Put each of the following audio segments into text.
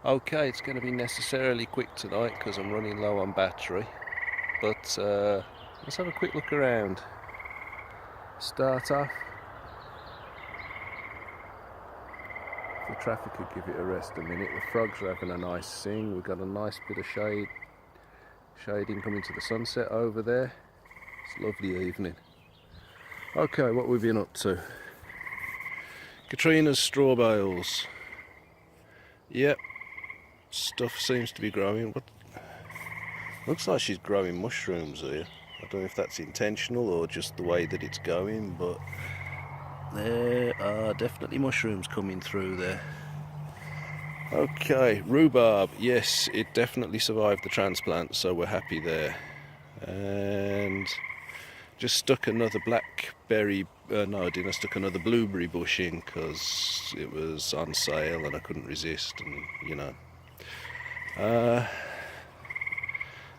Okay, it's going to be necessarily quick tonight because I'm running low on battery, but let's have a quick look around. Start off, if the traffic could give it a rest a minute. The frogs are having a nice sing. We've got a nice bit of shading coming to the sunset over there. It's a lovely evening. Okay, what we've been up to. Katrina's straw bales. Yep, stuff seems to be growing. What? Looks like she's growing mushrooms here. I don't know if that's intentional or just the way that it's going, but there are definitely mushrooms coming through there. Okay, rhubarb. Yes, it definitely survived the transplant, so we're happy there. And just stuck another blackberry, no I didn't, I stuck another blueberry bush in because it was on sale and I couldn't resist, and you know.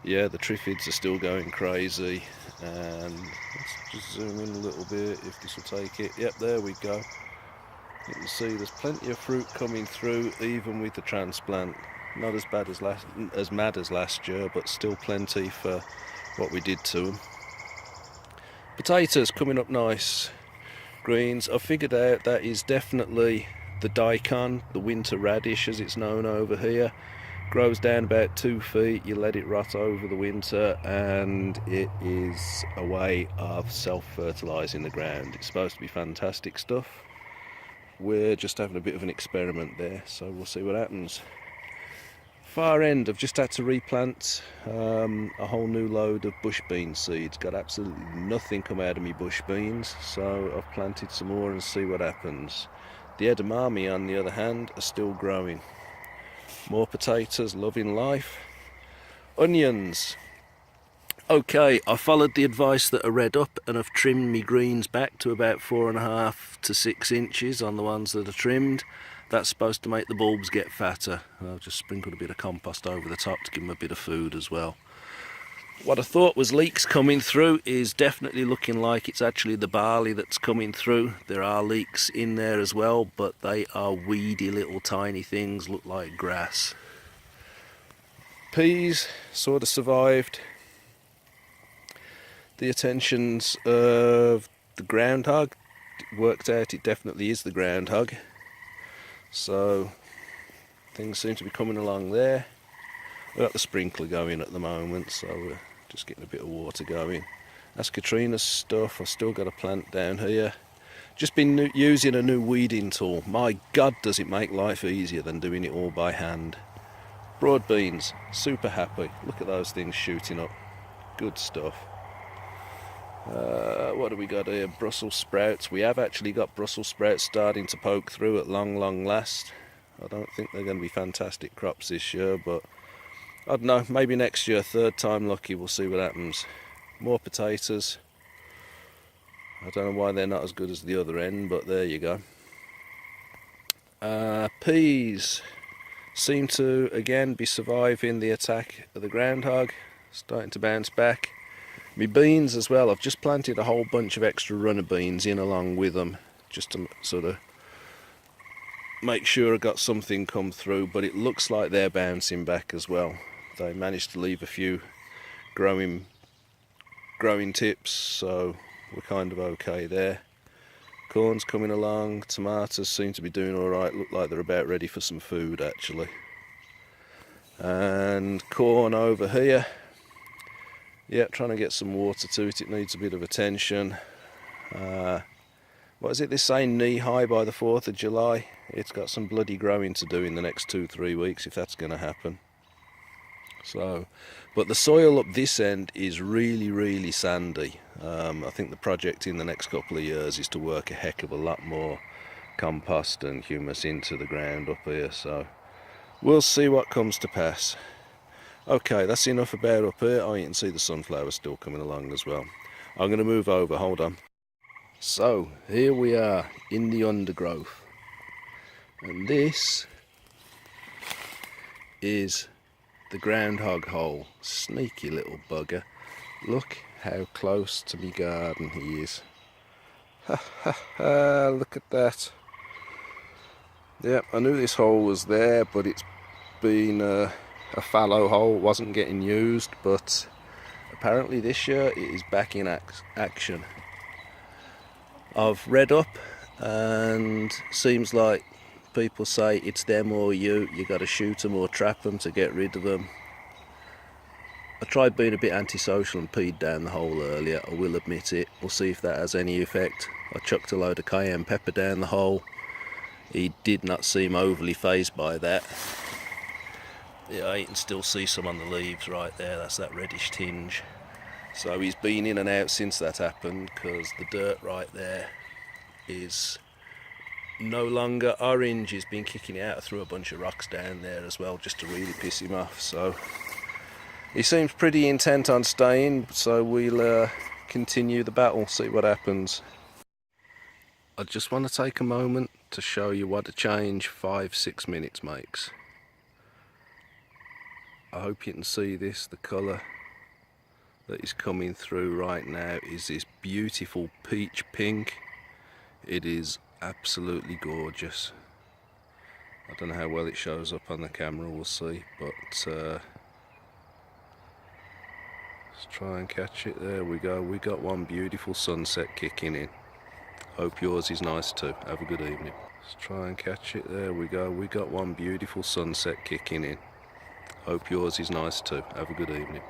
Yeah, the triffids are still going crazy, and let's just zoom in a little bit if this will take it. Yep, there we go. You can see there's plenty of fruit coming through even with the transplant. Not as bad as mad as last year, but still plenty for what we did to them. Potatoes coming up nice. Greens, I've figured out that is definitely the daikon, the winter radish as it's known over here. Grows down about 2 feet, you let it rot over the winter, and it is a way of self-fertilising the ground. It's supposed to be fantastic stuff. We're just having a bit of an experiment there, so we'll see what happens. Far end, I've just had to replant a whole new load of bush bean seeds. Got absolutely nothing come out of me bush beans, so I've planted some more and see what happens. The edamame, on the other hand, are still growing. More potatoes, loving life. Onions. Okay, I followed the advice that I read up and I've trimmed my greens back to about 4.5 to 6 inches on the ones that are trimmed. That's supposed to make the bulbs get fatter. I've just sprinkled a bit of compost over the top to give them a bit of food as well. What I thought was leeks coming through is definitely looking like it's actually the barley that's coming through. There are leeks in there as well, but they are weedy little tiny things, look like grass. Peas sort of survived the attentions of the groundhog. It worked out it definitely is the groundhog. So things seem to be coming along there. We've got the sprinkler going at the moment, so we're just getting a bit of water going. That's Katrina's stuff. I've still got a plant down here. Just been using a new weeding tool. My God, does it make life easier than doing it all by hand. Broad beans, super happy. Look at those things shooting up. Good stuff. What do we got here? Brussels sprouts. We have actually got Brussels sprouts starting to poke through at long last. I don't think they're going to be fantastic crops this year, but I don't know, maybe next year, third time lucky, we'll see what happens. More potatoes. I don't know why they're not as good as the other end, but there you go. Peas seem to again be surviving the attack of the groundhog, starting to bounce back. My beans as well, I've just planted a whole bunch of extra runner beans in along with them, just to sort of make sure I got something come through, but it looks like they're bouncing back as well. They managed to leave a few growing tips, so we're kind of okay there. Corn's coming along, tomatoes seem to be doing alright, look like they're about ready for some food actually. And corn over here, yeah, trying to get some water to it, it needs a bit of attention. What is it, they're saying knee high by the 4th of July? It's got some bloody growing to do in the next 2-3 weeks if that's going to happen. So, but the soil up this end is really sandy. I think the project in the next couple of years is to work a heck of a lot more compost and humus into the ground up here, so we'll see what comes to pass. Okay, that's enough about up here. Oh, you can see the sunflowers still coming along as well. I'm going to move over, hold on. So, here we are in the undergrowth, and this is the groundhog hole. Sneaky little bugger. Look how close to me garden he is. Ha ha ha, look at that. Yep, I knew this hole was there, but it's been a fallow hole, wasn't getting used, but apparently this year it is back in action. I've read up and seems like people say it's them or you got to shoot them or trap them to get rid of them. I tried being a bit antisocial and peed down the hole earlier, I will admit it. We'll see if that has any effect. I chucked a load of cayenne pepper down the hole. He did not seem overly fazed by that. Yeah, you can still see some on the leaves right there, that's that reddish tinge. So he's been in and out since that happened, because the dirt right there is no longer orange. He's been kicking it out, threw a bunch of rocks down there as well just to really piss him off. So he seems pretty intent on staying, so we'll continue the battle, see what happens. I just want to take a moment to show you what a change 5-6 minutes makes. I hope you can see this. The colour that is coming through right now is this beautiful peach pink. It is absolutely gorgeous. I don't know how well it shows up on the camera, we'll see, but let's try and catch it. There we go, we got one beautiful sunset kicking in. Hope yours is nice too. Have a good evening. Let's try and catch it. There we go, we got one beautiful sunset kicking in. Hope yours is nice too. Have a good evening.